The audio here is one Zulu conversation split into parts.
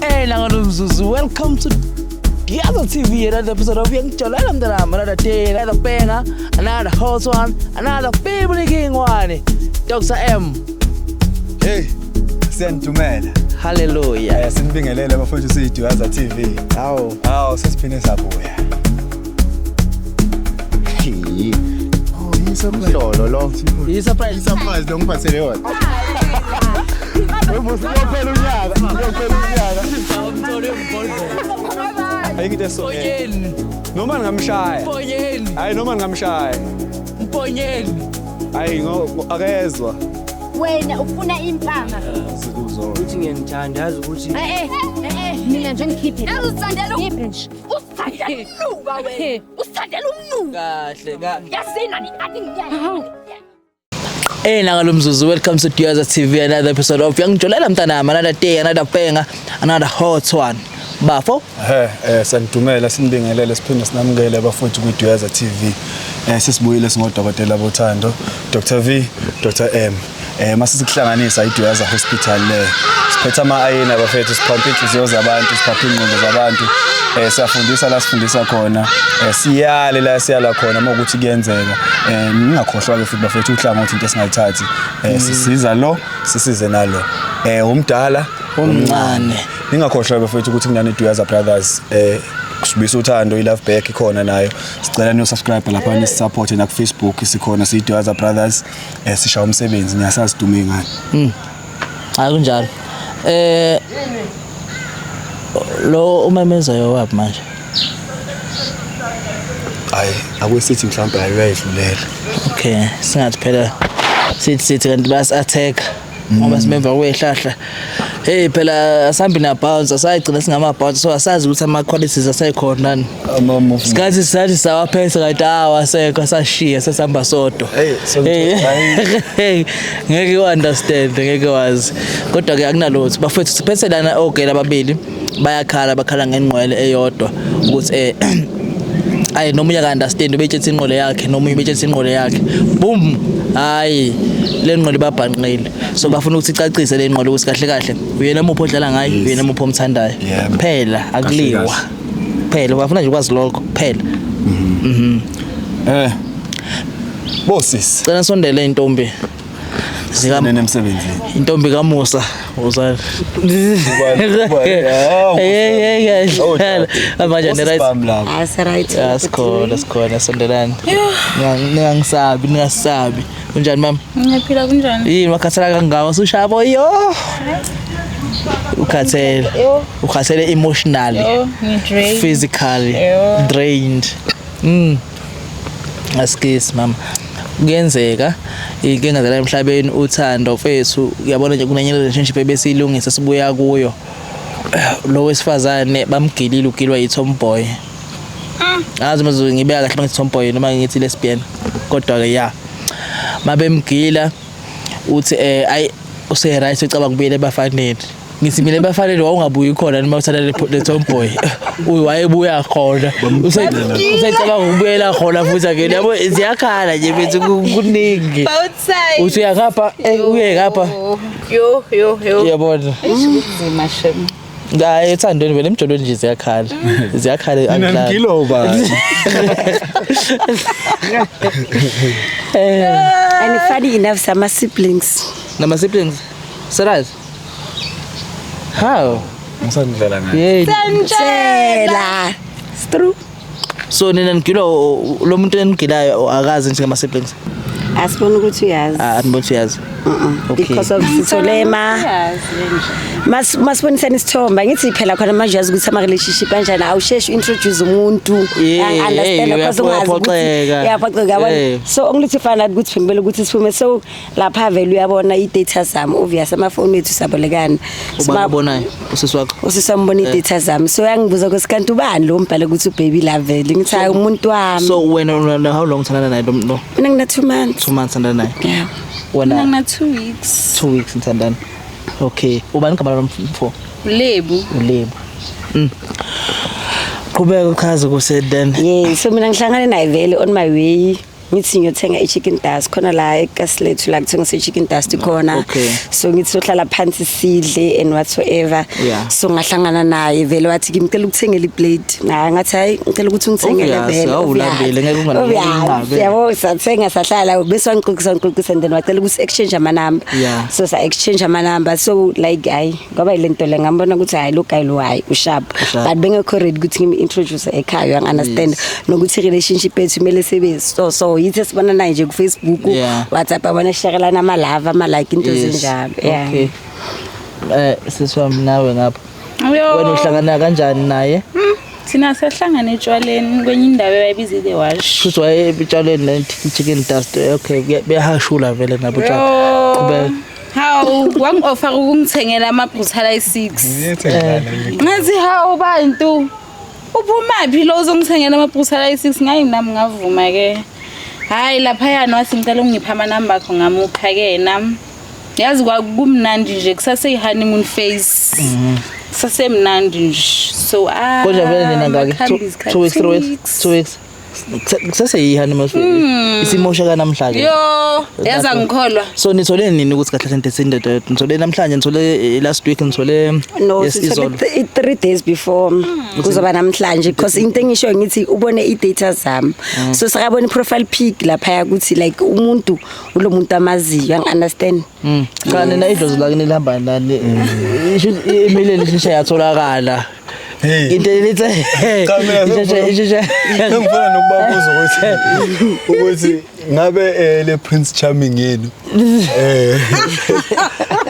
Welcome to Diaza TV, another episode of Young Chola, another day, another banger, another hot one, another family king one. Dr. M. Hey, Sentumela. Hallelujah. Sinibingelele bafowethu siyiDiaza TV. Hawo sesiphine sabuya. Surprise lo ngiphathele yona. Ngiyophelela unyaka. Ayikho so. Noma ngamshaya. Hayi noma ngamshaya. Mponyeni. Hayi akezwa. Wena ufuna impama. Uthi ngiyamthanda yazi ukuthi Mina nje ngikhiphe. Uzithandela nje. Usithandela umnuka wena. Usithandela umnuka. kahle. Yasina ni athi ngiyaya. Nangalomzuzu, welcome to Diaza TV, another episode of Young Chola, another day, another banger, another hot one. Bafo? Santumela sinibingelele siphinde sinamukele bafowethu kuDiaza TV. Sesibuyile singodokotela bothando, Dr. V, Dr. M. Mase sikuhlanganisa iDiaza Hospital le. Siphethe ama-ayina bafethu, siphampa inhliziyo zabantu, siphampa ingqondo zabantu. Siyafundisa la sifundisa khona. Siyale la siyala khona mokuthi kuyenzeka. Ningakhohlwa ke futhi bafethu uhlangothi into esingayithathi. Sisiza lo, sisize nalo. Umdala, Umncane. Ningakhohlwa bafethu ukuthi kunani iDiaza Brothers. Kusibisa uthando iLove Back ikhona nayo. Sicela niyo subscribe lapha ni support na ku Facebook sikhona siyiDiaza Brothers. Sishaya umsebenzi niyasazi dume ngani. Hayi kunjalo. Lo umemezayo wapi manje? Hayi akwesithi mhlawumbe ayayidlulela. Okay, singathi phela sithi kanti bas attack ngoba simemva kwehlahla. Hey phela asambi na bounce asayigcina singama bounce so asazi ukuthi ama qualities asayikhona nani. Sikathi sathi sawaphesa kanti awasekho asashiya sesihamba sodwa. Hey ngeke understand ngeke wazi. Kodwa ke akunalutho bafethu siphethe lana okay lababili bakhala ngenqwele eyodwa ukuthi ayi noma uya understand ubethethe inqole yakhe noma ubethethe inqole yakhe boom hayi le nqole babhanqile so bafuna ukuthi icacise le nqole ukuthi kahle kahle uyena mupho odlala ngayo uyena mupho omthandayo phela akuliwa phela bafuna nje ukwazi lokho phela Bossis cela sondele intombi nene emsebenzini intombi kaMusa uzala manje ne right Right. Asikhona sondelana ningasabi kunjani mama Ngiyaphila kunjani? yini wakhathala kangaka usushabo yo ukhathele emotionally Ngidrained. physically drained askis mama kuyenzeka inkinga zala emhlabeni uthando mfethu uyabona nje kunenye relationship ebesilungisa sibuya kuyo lo wesifazane bamgilile ugilwa yitomboy azimazo ngibeka kahle ngithi tomboy noma ngithi lesbian kodwa ke ya mabemgila uthi ay use right ucabanga kubuyele bafanele ngithi mina bafanele wawungabuyi khona noma uthanda le tomboy wayebuya khona usecabanga ukubuyela khona futhi ake yabo ziyakhala nje bethu kuningi uthi uyakapha uye kapha Yo. yabona Kunzima shem. ngaye ethandweni wena emjolweni nje ziyakhala mina ngilo ba And funny enough some siblings. nama siblings serious how ngisandlela ngayo yeah Sanjela. It's true. so nina ngilo lo muntu engilayo akazi nje ngama siblings Asibona ukuthi uyazi. anibona uyazi okay Because of Sitolema. Masibonisa isithomba ngithi phela khona manje yazi ukuthi ama relationship kanjani awusheshi introduce umuntu understand because ungazi so ongithi fana ukuthi ngibele ukuthi siphume so lapha vele uyabona i-data zami obvious amafoni ethu sabolekana ubabonayo usisi wakho usisambona i-data zami so yangibuza kwesikanti ubani lo mbhale ukuthi ubaby love ngithi hayi umuntu wami so wena how long uthandana naye lo mina ngina 2 months 2 months uthandana naye yeah wena ngina 2 weeks 2 weeks uthandana okay ubani igama lomfo Lebu qhubeka uchaze kuse then yeah so mina ngihlangane naye vele on my way ngithi ngiyothenga i-chicken dust khona la eKasilethu la kuthenga i-chicken dust khona Okay. so ngithi sohlala phansi sidle and whatsoever Yeah. so ngahlangana naye vele wathi ngimcela ukuthengela iplate ngathi hayi ngicela ukuthi ungithengele Obvious, vele awulambile, ngeke ungalinqabe. yabo sathenga sahlala bese wangixoxisa and then wacela ukuthi exchange amanamba Yeah. so sa exchange amanamba so like hayi ngoba ilento le ngambona ukuthi hayi lo guy lo hayi usharp but bengekho ready ukuthi ngimi introduce ekhaya you understand nokuthi relationship yethu kumele sebe so yithi sibona naye nje ku Facebook Yeah. WhatsApp abona shakelana ama love ama like into Yes. ezinjalo yeah Okay. Sisiwami nawe ngapha. Wena uhlangana kanjani naye? Thina sahlangana etshwaleni kwenye indawo ebayibiza the wash. Futhi wayebitshalweni le chicken dust. Okay, beyahashula vele nabo tshwala. Qhubeka. Hawu wangi-offer ukungithengela ama-Brutal 6. Ngathi hawu bantu uphumaphi lo uzongithengela ama-Brutal 6 ngayi nami ngavuma ke. Hayi lapha yana wathi ngicela ungipha amanamba akho ngamupha ke nami. Yazi kwakumnandi nje kusase-honeymoon phase. Sasemnandi nje. So Konje vele nina ngake 2 weeks 2 weeks. Kusase yihani isimosha namhlanje. Yo, yaza ngikholwa. So nithole nini ukuthi kahle into esindoda nithole namhlanje nithole last week nithole no izolo. 3 days before kuzoba namhlanje because into engisho ngithi ubone i-data zami so sakabona i-profile pic lapha ukuthi like umuntu ulomuntu amaziyo understand Kanti na idlozi la nilihamba nani email lishisha yatholakala. Into elithi ngifuna nokubabuza ukuthi ngabe le Prince Charming yenu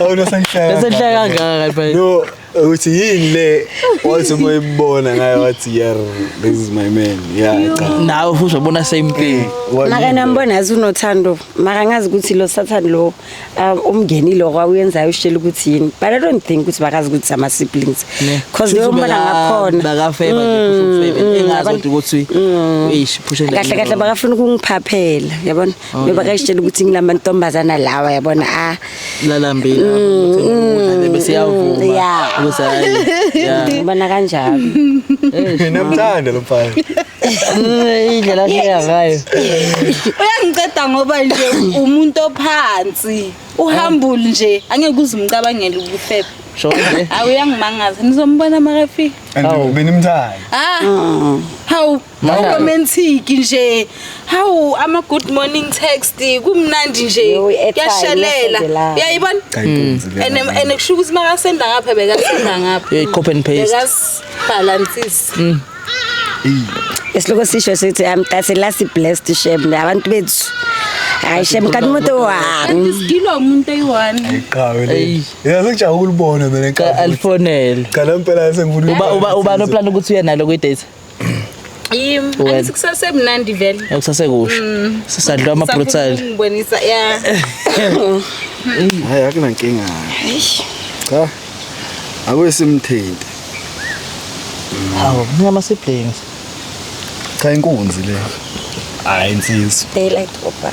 awuna sangihlaya Sehlaka kangaka no uthi yini le wathi moyibona ngayo wathi yeah this is my man yeah cha nawe futhi wabona same thing. maka nambona azunothando maka ngazi ukuthi lo Saturn lo umngeni lo kwawenzayo ushela ukuthi yini but I don't think ukuthi bakazi ukuthi ama siblings because leyo mbona ngakhona bakafeba nje kuFebe engazi ukuthi eish phushe kahle kahle bakafuna ukungiphaphela yabona bebakashela ukuthi ngilamantombazana lawa yabona lalambile bese yavuma yeah ngibona kanjalo namthanda lo mfana indlela leya ngayo Uyangiceda ngoba nje umuntu ophansi uhambule nje angeke uzumcabangela ubuFebe. shonke Awuyangimangaza nizombona makafi. and benimthanda Hawu romantic nje hawu ama good morning text kumnandi nje Yo, airtime, yashalela yasendela. uyayibona ene kushuka ukuthi makasenda ngapha bekasenda ngapha yeah copy and paste bekas balances esiloko sisho sithi that's the last blessed shem abantu bethu hayi shem kanti umuntu wami isigilo umuntu eyi1 ayiqhawe le yazi ngijabula ukubona mina enkaba alifonele kana impela sengifuna uba no plan ukuthi uye nalo kwi date angithi kusasemnandi vele akusasekusho sisadlwa ama brutal ngibonisa yeah hayi akunankinga cha akusimthinte hawo ngama siblings cha inkunzi le hayi insizwe daylight opa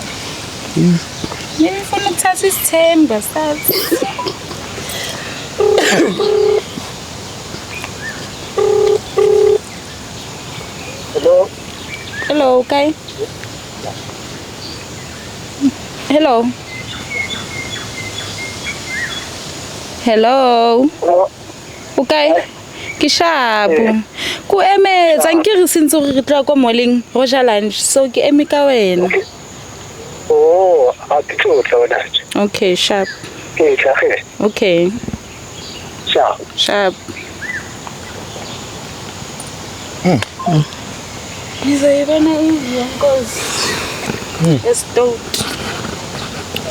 ngifuna ukuthatha isithemba sathi Hello, okay? Hello. Hello. Okay. Kishapu. Ku eme tsankiri sintse re tla ko moleng Roja lunch so ke eme ka wena. Oh, a ke tlo wena. Okay, sharp. Ke tshage. Okay, Sharp. sharp. Ngizoyibona indlu nkosi. Estot.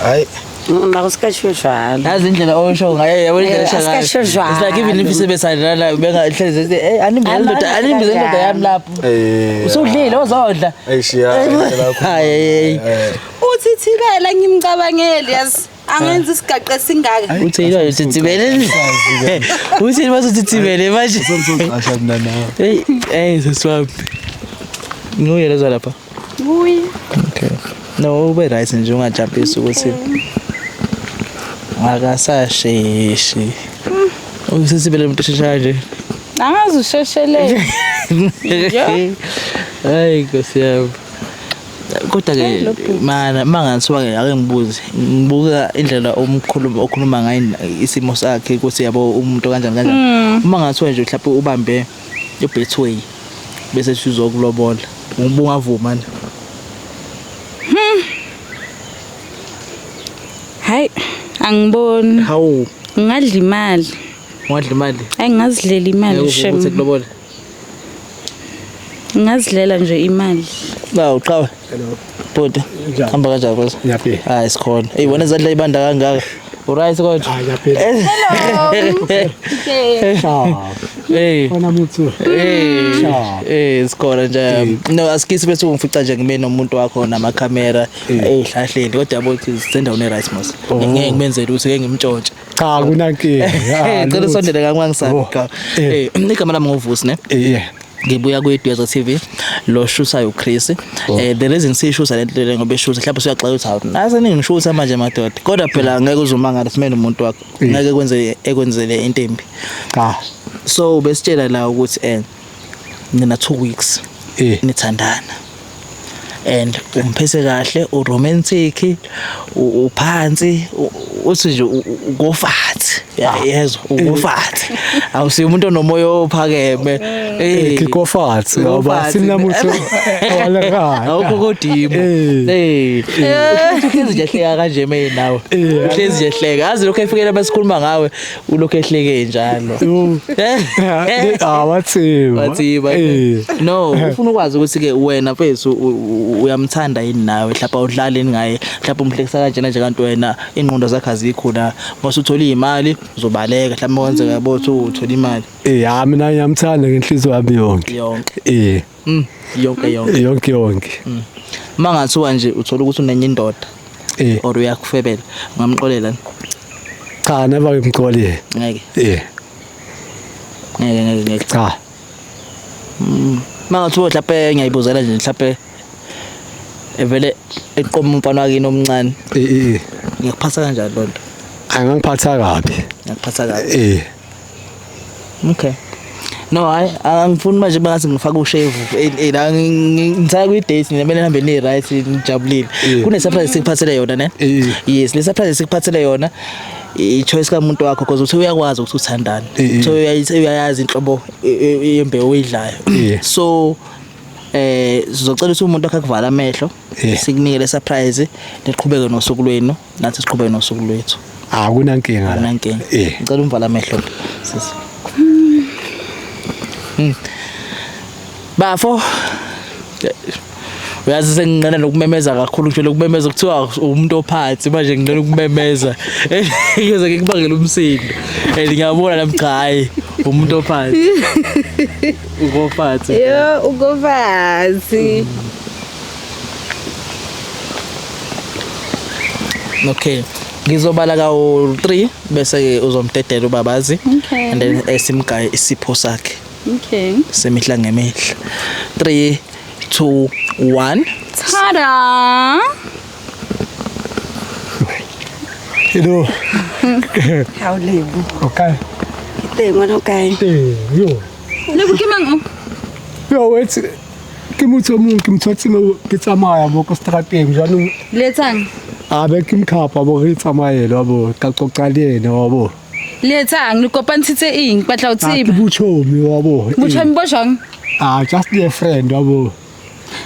hayi makusikasho jwala nazi indlela osho ngayo yabona indlela eshaka asikasho jwala. it's like even if isebesana bengahlezi animbize indoda yami lapho usudlile ozodla ayishiya hayi Uthi thibela ngimcabangeli yazi. Angenza isigaqa singaka. uthina usithibele uthi masithibele manje asha mina nawe hey seswaphi nguye lezo lapha Uyi. okay no ube right nje ungajampisi ukuthi akasasheshi usithibele umuntu shesha nje Angazi usheshelele. hayi Nkosi yami kodwa ke mana mangathiwa ke ake ngibuka indlela okhuluma ngayo isimo sakhe ukuthi yabo umuntu kanjani uma ngathiwa nje mhlawumbe ubambe iBetway bese sizokulobola ungavuma nje hayi angiboni hawu ngadla imali hayi ngazidlela imali shem ukuthi kulobola ngazidlela nje imali la uqhawe bhuti hamba kanjani boss Ngiyaphila. hayi sikhona hey wena zadla ibanda kangaka uright kodwa Ngiyaphila. hey Wena muthu. sikhona nje no asikisi bese ungifica nje ngime nomuntu wakho namakhamera ehlahleni kodwa yabo ukuthi sendaweni right mos ngeke ngimenzele ukuthi ngeke ngimtshontshe Cha kunankinga. ngicela sondele kangwangisaka igama lami ngovusi ne ngibuya kweDweza TV lo shusa uChris the reason sishusa lento ngoba eshusa mhlawumbe uyaxoxa ukuthi nase ningishusa manje madoda kodwa phela ngeke uzumangala simene umuntu wakho ngeke ekwenzele into embi so besitshela la ukuthi nina 2 weeks nithandana and umphese kahle uromantic uphansi uthi nje ugofathi yezwa ugofathi awusiyo umuntu onomoya ophakeme Kikofathi ngoba sinamuthi awalaka awukodimo uhlezi nje ehleka kanje manje nawe uhlezi nje ehleka yazi lokho efikela basikhuluma ngawe ulokho ehleke njalo watsiba no ufuna ukwazi ukuthi ke wena mfethu uyamthanda yini nawe mhlawumbe udlaleni ngaye mhlawumbe umhlekisa kanjena nje kanti wena ingqondo zakhe azikho mase uthola imali uzobaleka mhlawumbe wenze yabo uthi uthola imali mina ngiyamthanda ngenhliziyo yami yonke yonke mangathiwa nje uthola ukuthi unenye indoda or uyakufebela ngamxolela cha never ngimxolele ngeke ngeke cha mangathiwa mhlawumbe ngiyayibuzela nje mhlawumbe evele eqoma umfana wakini omncane ngiyakuphatha kanjani lonto angangiphatha kabi ngiyakuphatha kabi okay no angifuni manje bangathi ngifaka ushevu la ngithaka kwi-date nina nihambe ni-right nijabulile kune-surprise sikuphathele yona ne yes le surprise sikuphathele yona i-choice kamuntu wakho because uthi uyakwazi ukuthi uthandane so uyayazi inhlobo yembewu oyidlayo so sizocela ukuthi umuntu akakuvala amehlo sikunikele surprise niqhubeke nosuku lwenu nathi siqhubeke nosuku lwethu akunankinga ngicela umvala amehlo sisi bafo uyazi senginqena nokumemeza kakhulu nje lokumemeza kuthiwa umuntu ophansi manje nginqena ukumemeza ngeze ngikubangela umsindo ngiyabona namchayi umuntu ophansi ukophansi ugofathi okay ngizobala ka3 bese uzomdedela ubabazi and then esimgaye isipho sakhe semihla ngemihla 3 2 1 tada hello How lebu? okay Ngwana okay. yo lebu ke mang wetsi ke motho mong ke mthotsime ke tsamaya mo ko strateng jwanong letsang abe ke mkhapa bo re tsamaela bo ka qoqalene wabo letsang le kopantshitse eng batla o ke tseba buchomi wabo motshambi bo jang just a friend wabo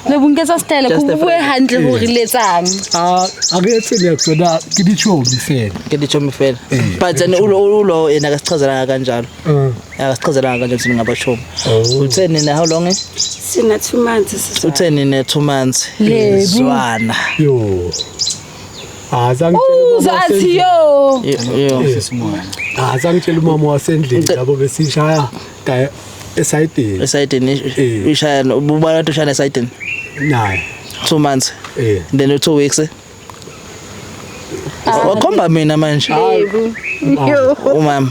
le bunketsa style Just go a bue friend. hantle hore letsang a ke tsele tsona ke dichomi fela ke dichomi fela but then ulo yena akasichazela kanjalo akasichazela kanjalo ukuthi ngabashomi utheni na how long Sina 2 months sisa. utheni ne 2 months Lebu. zwana yo uzathi yo azangitshela umama wasendlini labo besishaya esayidini esayidini ishaya ubala ukuthi ushaya esayidini naye 2 months then 2 weeks wakhomba mina manje umama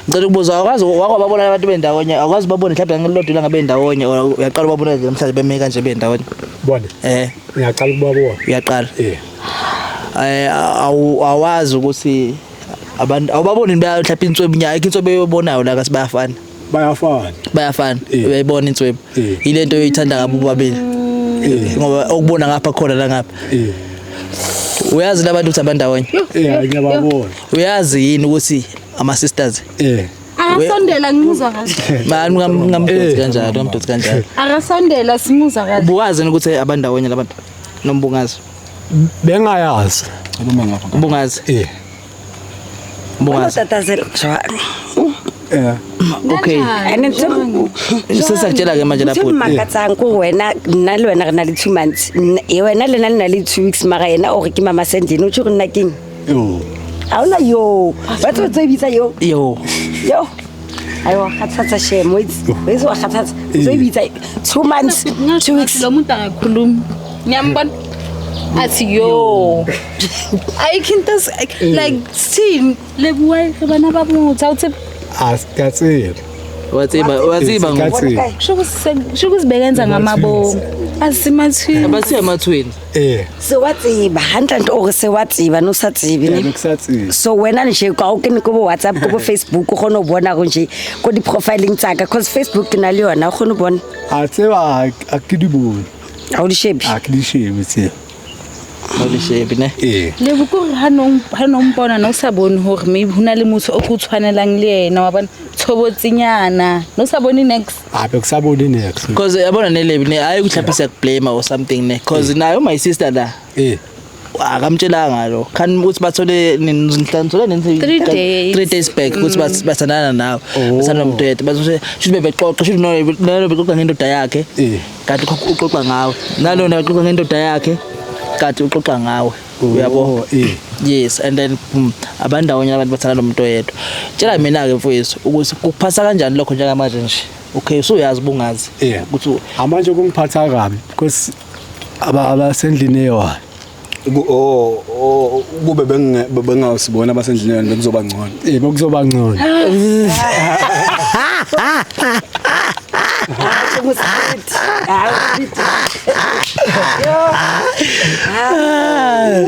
ngicela ukubuza akwazi wakwababona abantu bendawonye akwazi babone mhlawumbe ngilodwa ngabe ndawonye uyaqala ubabona mhlawumbe beme kanje bendawonye bona ngiyaqala ukubabona uyaqala awazi ukuthi abantu awubaboni mhlawumbe inswebu nyaka inswebu eyobonayo la kasi bayafana bayafana bayafana uyayibona inswebu ilento oyithanda ngabo babili ngoba okubona ngapha khona la ngapha uyazi labantu ukuthi abandawonye ngiyababona uyazi yini ukuthi ama sisters Akasondela ngimuzwa kahle. mani ngamdotsi kanjalo Akasondela simuzwa kahle. ubuwazi ukuthi abandawonye labantu nombungazi bengayazi Uma ngapha. ubungazi ubungazi tatazela okay sesakutshela ke manje lapho makatsang ko wena nna le wena re na le 2 months wena le na le 2 weeks mara yena o re ke mama sendini o tshore nna keng hauna yo batho ba tsebitsa yo ayo khathatha shame wait wa khathatha tsebitsa 2 months 2 weeks lo muntu angakhuluma ngiyambona athi yo ayikhinto like team lebuwa bana babuthi awuthi asikatsela waziba shukuzibekenza ngamabo asimathini abasiyamathweni sewatsiba handle o sewatsiba no satsibi so wena nje ka o kene ko WhatsApp ko Facebook o gone o bona go nje ko di profiling tsaka cause Facebook na le yona o gone o bona a tseba a ke di bone a o di shebi tse Holishebi ne le bukuri ha no mpona no sabone hore maybe hona le motho o go tshwanelang le yena wa bona thobotsinyana no sabone next abe kusabone next because yabona nelebi ne ayi kuhlaphisa blame or something ne because nayo my sister la akamtshelanga lo kan ukuthi bathole ninhlanzole nenze 3 days back ukuthi bathandana nawe basana umuntu yedwa bazosho should bebexoxa should no bexoxa ngendoda yakhe kanti uxoxa ngawe nalona uxoxa ngendoda yakhe kanti uxoxa ngawe uyabo yes and then abandawonye abantu bathana nomuntu oyedwa tshela mina ke mfowethu ukuthi kukuphasa kanjani lokho njengamanje nje okay so uyazi bungazi ukuthi amanje kungiphatha kabi because abasendlini eyayo kube bengasibona abasendlini yona bekuzoba ngcono bekuzoba ngcono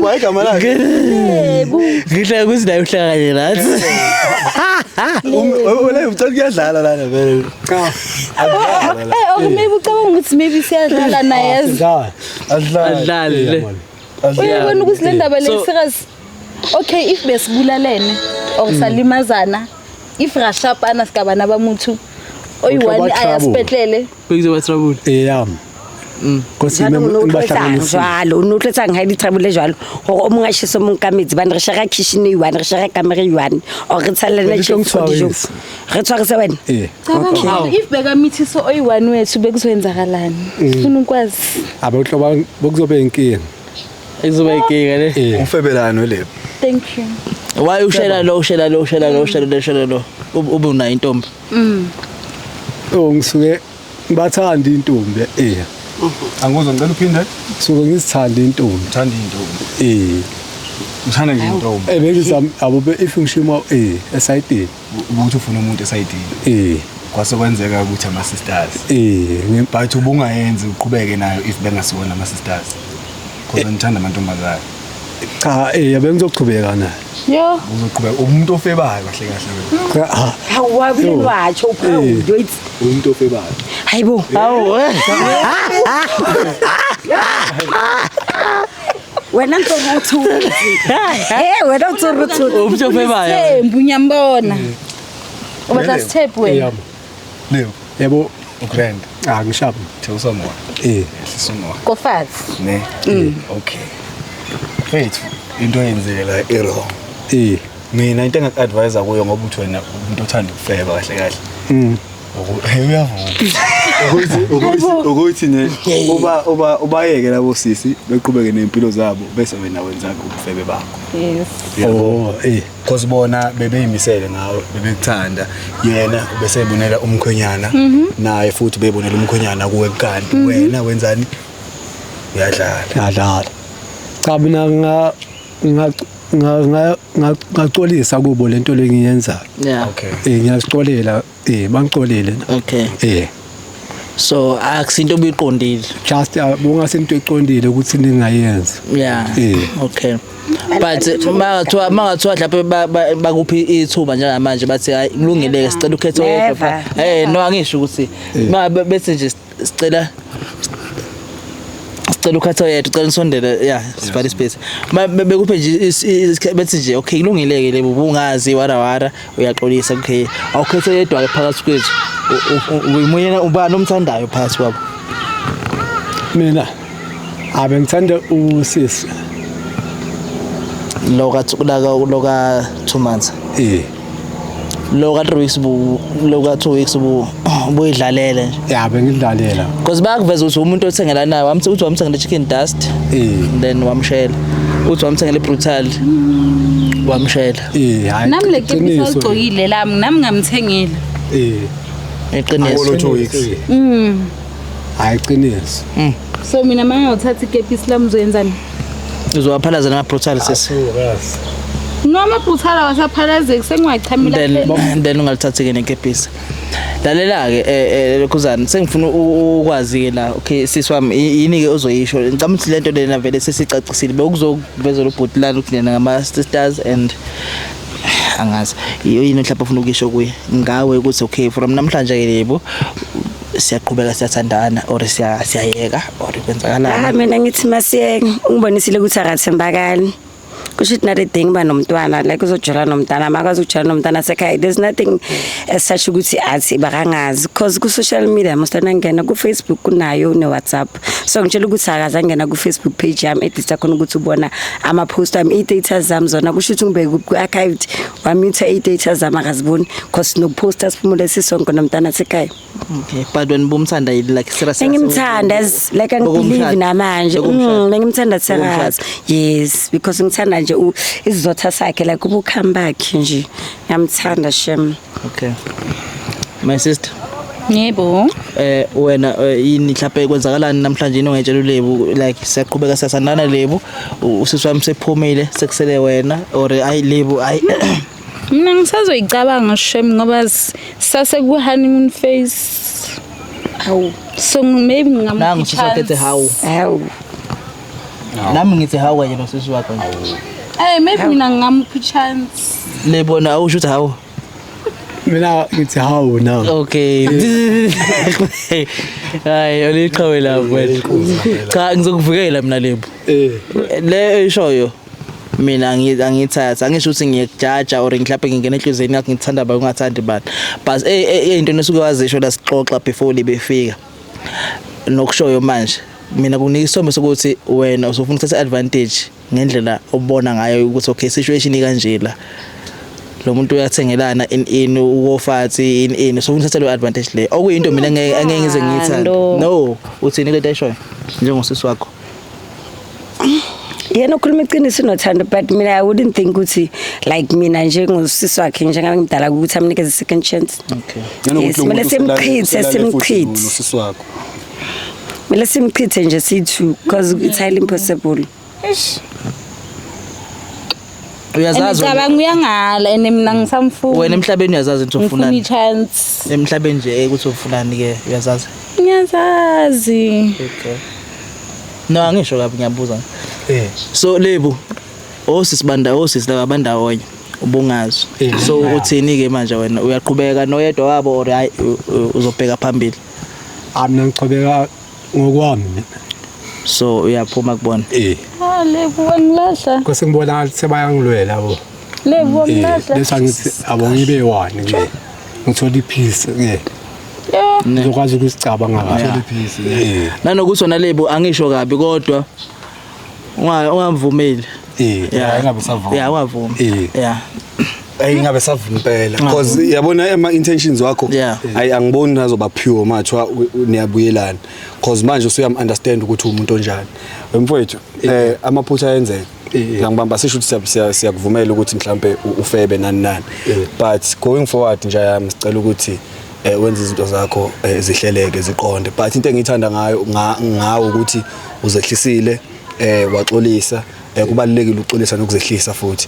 wayigama lakhe ngidla ukuthi nayo uhlangane nathi wena uthanda kuyadlala lana vele maybe ucabanga ukuthi maybe siyadlala naye adlale uyabona ukuthi le ndaba le serious okay if besibulalene or salimazana if rashapana sikabana bamuntu oyi1 ayasipetlele bekuzoba trouble Kosi jwalo o notletsa nga di trouble jwalo gore o monga shiso mong ka metsi ba ne re shaka kitchen e 1 re shaka camera e 1 o re tsallela chef dijo re tsware se wena if beka mithiso oyi1 wethu bekuzoyenzakalani ufuna ukwazi abahloba bokuzobe inkinga ekuzoba inkinga le ufebelano le thank you why ushela lo ube unayo intombi ngisuke ngibathanda intombi anguzwa ngicela uphinde suke ngisithanda intombi uthanda intombi uthanda nje intombi bengizama abo if ngishima esayidini ukuthi ufuna umuntu esayidini kwase kwenzeka ukuthi ama sisters but ubungayenzi uqhubeke nayo if bengasibona ama sisters kodwa ngithanda amantombazana cha bengizoqhubeka naye yo uzoqhubeka umuntu ofebayo kahle kahle awabelwatsho proud wait umuntu ofebayo hayibo wena ntothu wena ntothu umuntu ofebayo Thembu nyambona ubatla step wena yebo ugrand ngishapha Thusomwa sisomwa kofazi ne okay wait into yenzeke la error mina into engaku-advise kuyo ngoba uthi wena umuntu othanda ukufeba kahle kahle ukuthi ne ubayeke labo sisi beqhubeke nempilo zabo bese wena wenza ubufebe bakho because bona bebeyimisele ngawe bebekuthanda yena bese ebonela umkhwenyana naye futhi bebonela umkhwenyana kuwe kanti wena wenzani uyadlala cha mina ngaxolisa kubo lento lengiyenza okay ngiyasixolela bangixolele okay so akusinto obuyiqondile just bungasinto eqondile ukuthi ningayenza okay but mangathiwa lapho bakuphi ithuba njengamanje bathi hayi kulungile sicela ukhethe oyedwa no angisho ukuthi bese nje sicela sicela ukhatha yedwa ucela nisondele yeah sivale space bekuphe nje bethi nje okay kulungileke lebo bungazi wara uyaxolisa okay awukhethe yedwa phakathi kwethu uyimuyena ubani omthandayo phakathi kwabo mina abengithanda usisi loka 2 months loka 3 weeks loka 2 weeks buyidlalele nje yeah bengidlalela because bayakuveza ukuthi umuntu othengela naye uthi wamthengela chicken dust then wamshela uthi wamthengela brutal wamshela hayi nami le kepisi ayigcokile lami nami ngamthengela eqiniso All 2 weeks hayi qiniso so mina manje ngothatha ikepisi lami uzoyenzani uzowaphalaza nama brutal sesi noma buthala wasaphalazeki sengiyachamila then ungalithatha ke nekepisi lalela ke lokhuzana sengifuna ukwazi ke la okay sisi wami yini ke ozoyisho ngicabanga ukuthi lento lena vele sesicacisile bekuzokuveza lo bhutilana ukuthi lena ngama sisters and angazi yini mhlawumbe ufuna ukisho kuye ngawe ukuthi okay from namhlanje ke lebo siyaqhubeka siyathandana or siyayeka or kwenzakalani mina ngithi masiyeke ungibonisile ukuthi akathembakali kusho ukuthi nare thing ba nomntwana like uzojula nomntana makazi ukujula nomntana sekhaya there's nothing as such ukuthi athi bakangazi because ku social media mustana ngena ku Facebook kunayo ne WhatsApp so ngitshela ukuthi akaza ngena ku Facebook page yami edita khona ukuthi ubona ama post ami i-data zami zona kusho ukuthi ngibeke ku archived wamutha i-data zami akaziboni because no posters phumule sisonke nomntana sekhaya okay but when bomthanda yini like serious ngimthanda as like angibelieve namanje ngimthanda serious yes because ngithanda nje izizotha sakhe like ubukhamba bakhe nje ngiyamthanda shem okay my sister yebo wena yini mhlawumbe kwenzakalani namhlanje ingentshela uLebu like siyaqhubeka siyasandana Lebu usisi wami sephumile sekusele wena or ayi Lebu ayi mina ngisazoyicabanga shem ngoba sase ku honeymoon phase awu so maybe ngithi how nami ngithi how kanye nosisi wakho maybe mina ngamupha chance lebona awusho ukuthi how mina ngithi how now okay hayi oliqhawe lapho wena cha ngizokuvikela mina Lebu le eshoyo mina angithatha angisho ukuthi ngiyekujaja or mhlawumbe ngingena enhlizweni yakho ngithanda ba ungathandi bani but into nesuke wazisho la sixoxa before libefika nokushoyo manje mina kunika isithombe sokuthi wena usufuna ukuthatha advantage ngendlela obona ngayo ukuthi okay situation ikanjela lo muntu uyathengelana in uwofathi in so uthatha lo advantage le okuyinto mina angeke ngize ngiyithanda no uthini le tashoyo njengosisi wakho yena ukhuluma iqiniso nothando but mina I wouldn't think ukuthi like mina njengosisi wakhe njengabe ngidala ukuthi amnikeze second chance Yena kumele simchithe usisi wakho Mele simchithe nje sithu because it's highly impossible. Uyazazi ngicabanga uyangala ene mina ngisamfuna wena emhlabeni uyazazi ukuthi ufunani ufuna chance emhlabeni nje ukuthi ufunani ke uyazazi ngiyazazi okay no angisho kabi ngiyabuza so Lebu osisi labandawonye ubungazi so uthini ke manje wena uyaqhubeka noyedwa wabo or hayi uzobheka phambili mina ngiqhubeka ngokwami so uyaphuma kubona Lebu wangilahla kuse ngibona ngathi sebayangilwela yabo Lebu wangilahla bese ngithi abongibe wani nje ngithola ipeace ke ngizokwazi ukusicabanga kahle nanokuthi wona Lebu angisho kabi kodwa ungamvumeli ingabe savuma ungavumi ingabe savuma impela because yabona ama intentions wakho angiboni azoba pure mathiwa niyabuyelana because manje usuyam understand ukuthi umuntu onjani wemfowethu amaphutha ayenzeka ngibamba sisho ukuthi siyakuvumela ukuthi mhlambe ufebe nani but going forward nje yami sicela ukuthi wenza izinto zakho zihleleke ziqonde but into engiyithanda ngawo ukuthi uzehlisile waxolisa kubalekile uxolisa nokuzehlisa futhi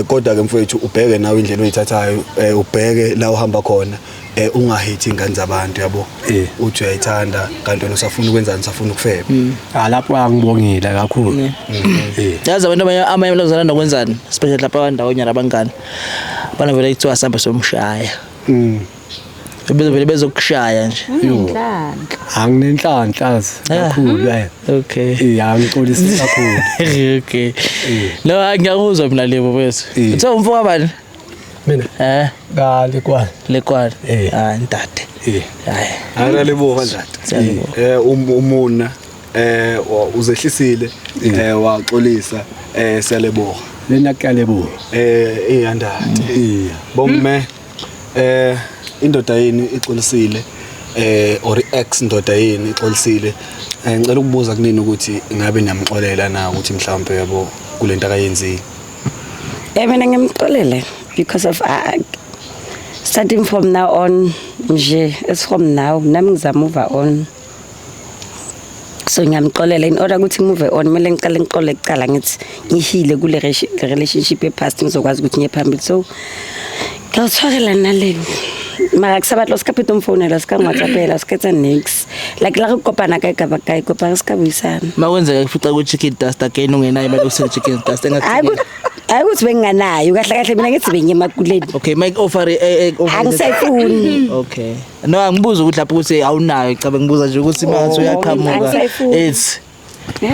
kodwa ke mfowethu ubheke nawe indlela oyithathayo ubheke la uhamba khona ungahithi ingane zabantu yabo uthi uyayithanda kanti wena usafuna ukwenzani usafuna ukufeba lapho angibongile kakhulu yazi abantu amanye bazalana nokwenzani especially lapha abandawonyana abangani bana vele ithiwa samba somshaya Bezovele bezokushaya nje. Inhlanhla. Anginenhlanhla kakhulu Okay. Angixolisi kakhulu. Okay. No ngiyakuzwa mina lebo bese. Uthe umfowabo bani? Mina ngale kwa Lekwana. Ndade. Hayi. Akaleboka ndata. Umuna uzehlisile waxolisa siyaleboka. Lena kuyaleboka. Iyandade. Bomme indoda yini ixolisile or ex indoda yini ixolisile. Ngicela ukubuza kunini ukuthi ngabe niyamxolela na ukuthi mhlawumbe yabo kulento akayenzile. Mina ngimxolele because of starting from now on nje it's from now nami ngizamove on. So ngiyamxolela in order ukuthi move on kumele ngiqale ngiqole kuqala ngithi ngihile kule relationship epast ngizokwazi ukuthi ngiye phambili. So ngiyawuthwala naleni mara kusabathi lo skaphethe umfonela sika WhatsAppela sikhetha next like la ukopana ka igaba ka ikopana sika buyisana Makwenzeka kufica ku chicken dust again ungenayo manje usele chicken dust engathi hayi ukuthi benganayo kahle kahle mina ngithi benye emakuleni. Okay make offer angisayifuni. Okay no angibuza ukuthi lapho ukuthi awunayo cha bengibuza nje ukuthi manje uyaqhamuka it's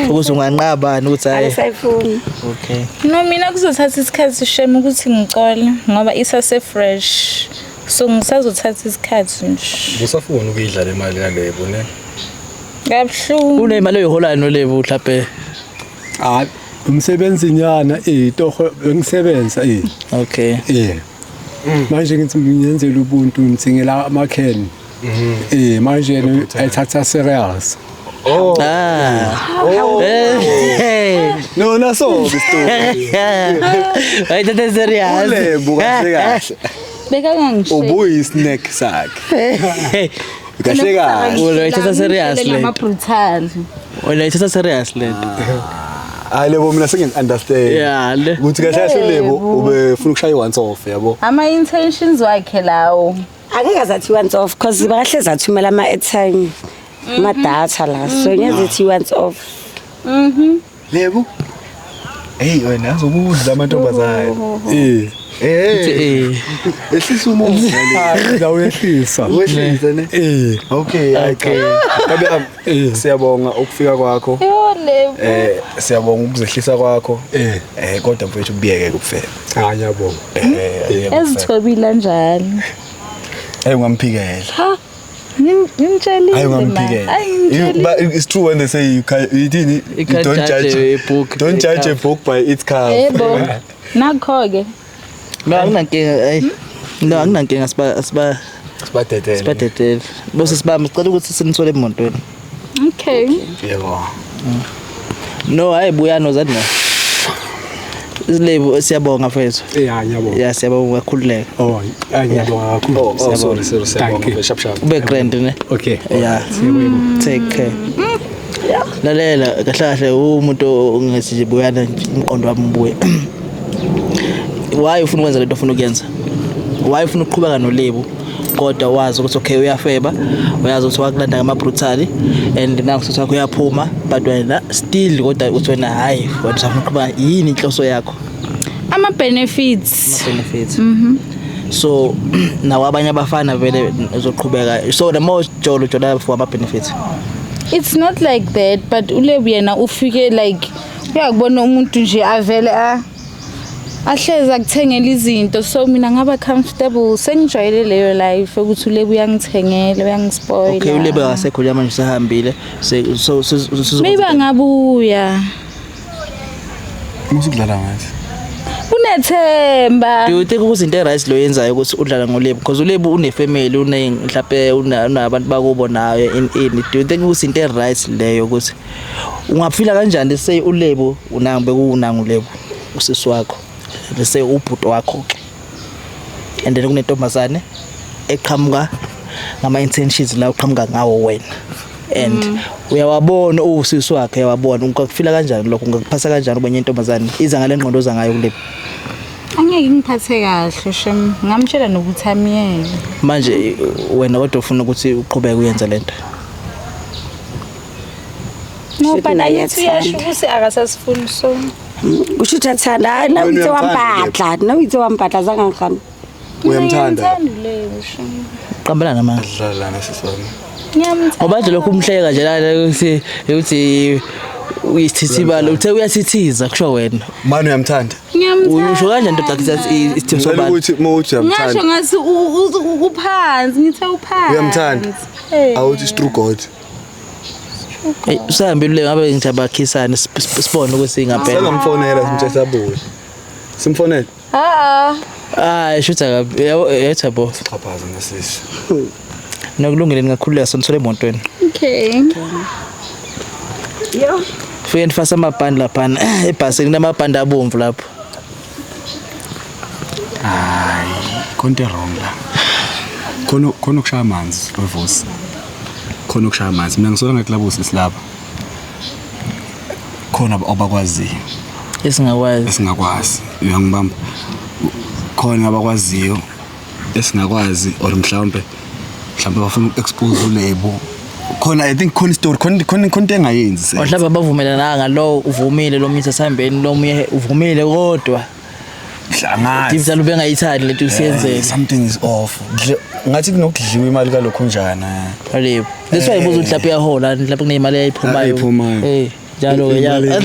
ukuthi unganqabani ukuthi hayi angisayifuni. Okay No mina kuzothatha isikhathi shame ukuthi ngicole ngoba isase fresh. So ngisazothatha isikhathi nje. Usafuna ukuyidlala imali yalebo ne? Ngabhlungu. unemali oyihola nolebo mhlawumbe Umsebenzi nyana toho ngisebenza okay manje ngithi ngiyenzela ubuntu ngithingela amakheni manje ayithatha serious. No naso story. Ayithatha serious Ulebo kahle kahle. Beka ngisho. Ubuyi snack sakhe. Kahle kahle. Uyithatha serious lama brutal. Uyithatha serious lento. Lebo mina sengi-understand. Yeah le. Ukuthi kahle kahle lebo ubefuna ukushaya once off yabo. Ama intentions wakhe lawo. Angeke zathi once off because bakahle zathumela ama airtime ma data la so ngiyazithi once off. Lebo. Hey wena azokudla amantombazane. Ehlisa umoya la uyehlisa. Wehlisa ne? Okay. Kabe siyabonga ukufika kwakho. Siyabonga ukuzehlisa kwakho. Kodwa mfethu ubiyeke kuphela. Ngiyabonga. Ezithobile njalo. Ungamphikela. Ha. Ngimtshela. But it's true when they say you don't judge a book. Don't judge a book by its cover. Yebo. Nakho-ke. No anginankinga no anginankinga sibadedele bose sibamba sicela ukuthi sinithole emotweni. Okay. Yebo. No hayi buyano zadna Isilebo siyabonga mfethu. Ngiyabonga. Yeah siyabonga kakhululeka. Ngiyabonga kakhulu. Sorry siyabonga sharp. Ube grand ne? Okay. Yeah. Take care. Lalela kahle kahle umuntu ongesithi buyana umqondo wami ubuye. Why ufuna ukwenza lento ofuna ukuyenza? Why ufuna ukuqhubeka nolebo kodwa wazi ukuthi okay uyafeba uyazi ukuthi wakulanda ngama brutal and naku ukuthi wakho uyaphuma but wena still kodwa uthi wena hayi wena ufuna ukuqhubeka yini inhloso yakho? Ama benefits. So nawo abanye abafana vele uzoqhubeka so the most jolo for ama benefits. It's not like that but uLebo yena ufike like uyakubona umuntu nje avele ahleza akuthengela izinto so mina ngaba comfortable sengijwayele leyo life ukuthi uLebo uyangithengela uyangispoila. Okay uLebo akasekho manje sehambile so maybe angabuya Musukudlala manje. Unethemba. Do you think ukuthi into right lo yenzayo ukuthi udlala ngoLebo because uLebo une family mhlawumbe unabantu bakubo nayo in do you think ukuthi into right leyo ukuthi ungafila kanjani say uLebo unangibe kunanga uLebo usisi wakho bese ubhuti wakho and then kunentombazane eqhamuka ngama intentions la uqhamuka ngawo wena and uyawabona usisi wakhe uyawabona ungakufila kanjani lokho ungakuphasa kanjani ubenye intombazane iza ngale ngqondo za ngayo kuLebo? Angeke ngiphathe kahle shem ngamtshela nokuthi amiyeke manje wena kodwa ufuna ukuthi uqhubeke uyenza lento. Ngoba naye uyasho ukuthi akasasifuni so Usho uthanda na uyithe wampatla zangangihamba. Uyamthanda? Qambelana manje. Dlalana sisona. Ngiyamthanda. Ngoba nje lokhu umhleka nje la ukuthi uyisithibalo uthe uyathithiza kusho wena. Mani uyamthanda? Uyusho kanje ndoda akusathi isithembu Ngicela sobani. ukuthi mawuthi uyamthanda. Ngasho ngathi uphansi, ngithe uphansi. Uyamthanda? Awuthi Strugod. Usahambile ngabe ngijaba khisana sibone ukuthi ngempela. Sengamfonela simthe sabuye. Simfonela? Shutha kabi. Yethabo. Xhaphaza ngesisi. Nokulungile ngakhulula sonithole emotweni. Okay. Yo. Fike ndifasa amabhandi lapha ebhasini namabhandi abomvu lapho. Hayi, konke wrong la. Khona ukushaya amanzi wevosi. Khona ukushaya amanzi. Mina ngisola ngaklabusi silapha. Khona abakwaziyo. Esingakwazi. Uyangibamba. Khona abakwaziyo esingakwazi or mhlawumbe bafuna uku-expose ulebo. Khona I think khona story khona engayenzi. Wahlaba abavumelana ngalo uvumile lo misa sihambeni lo munye uvumile kodwa Hlangana. Divisa ube ngayithandi lento usiyenzele. Something is off. Ngathi kunokudliwa imali kalokho njana. Alebo. That's why ibuzo mhlawumbe yahola lapho kunemali eyiphumayo. Njalo ke yalo.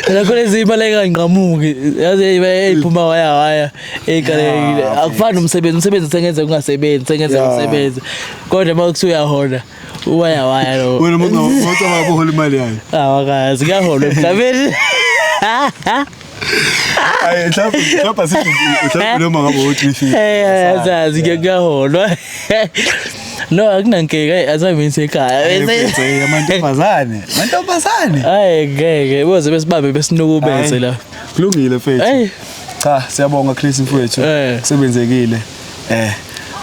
Lakho lezi imali enganqamuki yazi eyiphuma waya ekalekile akufani umsebenzi sengenza ungasebenzi umsebenzi kodwa mawukuthi uyahola waya lo wena mawucaba ukuhola imali yayo awakazi kuyahola emhlabeni Ay mhlawumbe sithi noma ngabe uthi yazi kuyaholwa No akunankeke asabenze ekhaya bese amantombazane hayi ngeke boze besibambe besinukubeze la kulungile mfethu cha siyabonga Chris mfethu kusebenzekile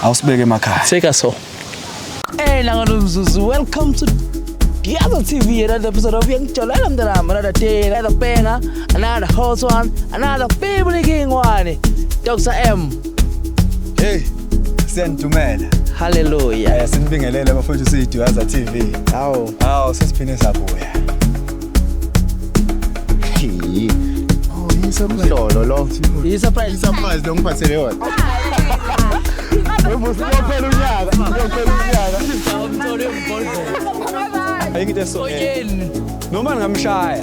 awusibeke emakhaya seka so Langanomzuzu welcome to Diaza TV another episode of Young Chola another day another banger another hot one another family king one Dr. M Hey Sentumela Hallelujah sinibingelele bafowethu siyiDiaza TV hawo sesiphine sabuya Yisamhlolo lo yisurprise lo ngiphathele yona Webusi uyophela unyaka Ayikho so noma ngamshaya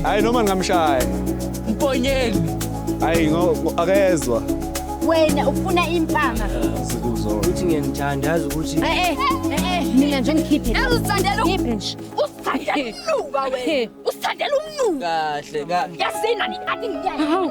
hayi noma ngamshaya Mponyeni hayi akezwa Wena ufuna impama uthi ngiyangithanda yazi ukuthi mina nje ngikhiphe uzandela nje usandela umnuka wena usandela umnuka kahle yasina ni athi ngiyayi